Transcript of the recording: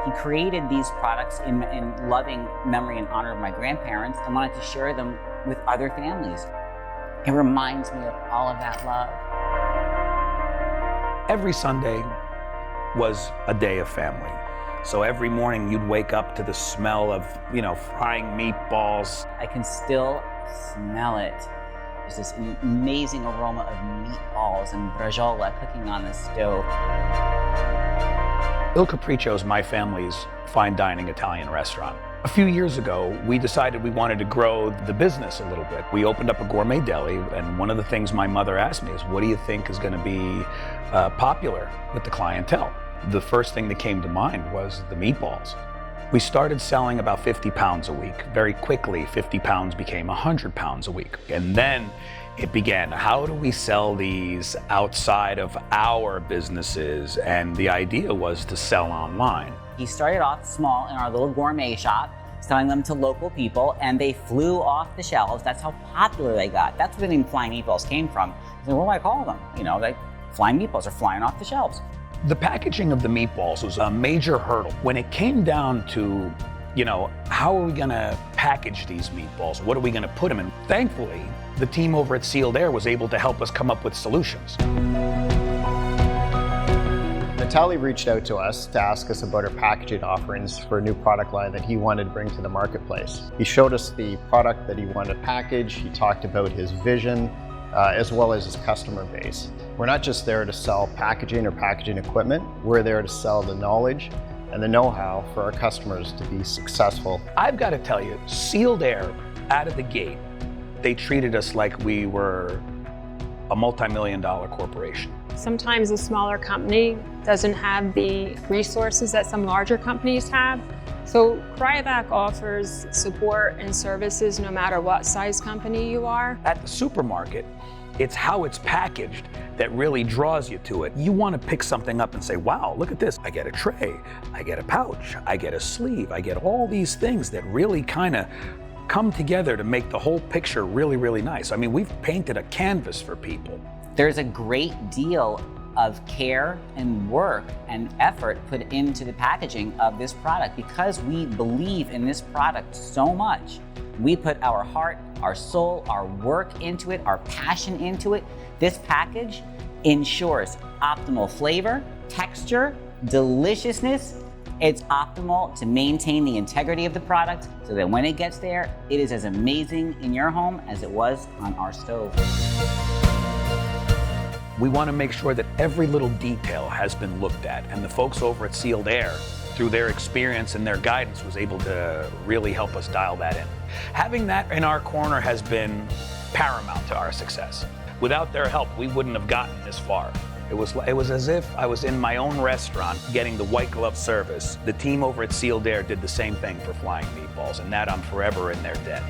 He created these products in loving memory and honor of my grandparents and wanted to share them with other families. It reminds me of all of that love. Every Sunday was a day of family. So every morning you'd wake up to the smell of, frying meatballs. I can still smell it. There's this amazing aroma of meatballs and braciole cooking on the stove. Il Capriccio is my family's fine dining Italian restaurant. A few years ago, we decided we wanted to grow the business a little bit. We opened up a gourmet deli, and one of the things my mother asked me is, what do you think is going to be popular with the clientele? The first thing that came to mind was the meatballs. We started selling about 50 pounds a week. Very quickly, 50 pounds became 100 pounds a week. And then it began, how do we sell these outside of our businesses? And the idea was to sell online. He started off small in our little gourmet shop, selling them to local people, and they flew off the shelves. That's how popular they got. That's where the name Flying Meatballs came from. So what do I call them? Like Flying Meatballs are flying off the shelves. The packaging of the meatballs was a major hurdle. When it came down to, how are we gonna package these meatballs? What are we gonna put them in? Thankfully, the team over at Sealed Air was able to help us come up with solutions. Vitaly reached out to us to ask us about our packaging offerings for a new product line that he wanted to bring to the marketplace. He showed us the product that he wanted to package. He talked about his vision, as well as his customer base. We're not just there to sell packaging or packaging equipment. We're there to sell the knowledge and the know-how for our customers to be successful. I've got to tell you, Sealed Air, out of the gate, they treated us like we were a multi-million-dollar corporation. Sometimes a smaller company doesn't have the resources that some larger companies have. So Cryovac offers support and services no matter what size company you are. At the supermarket, it's how it's packaged that really draws you to it. You want to pick something up and say, wow, look at this. I get a tray, I get a pouch, I get a sleeve, I get all these things that really kind of come together to make the whole picture really, really nice. I mean, we've painted a canvas for people. There's a great deal of care and work and effort put into the packaging of this product because we believe in this product so much. We put our heart, our soul, our work into it, our passion into it. This package ensures optimal flavor, texture, deliciousness. It's optimal to maintain the integrity of the product so that when it gets there, it is as amazing in your home as it was on our stove. We want to make sure that every little detail has been looked at, and the folks over at Sealed Air, through their experience and their guidance, was able to really help us dial that in. Having that in our corner has been paramount to our success. Without their help, we wouldn't have gotten this far. It was as if I was in my own restaurant getting the white glove service. The team over at Sealed Air did the same thing for Flying Meatballs, and that I'm forever in their debt.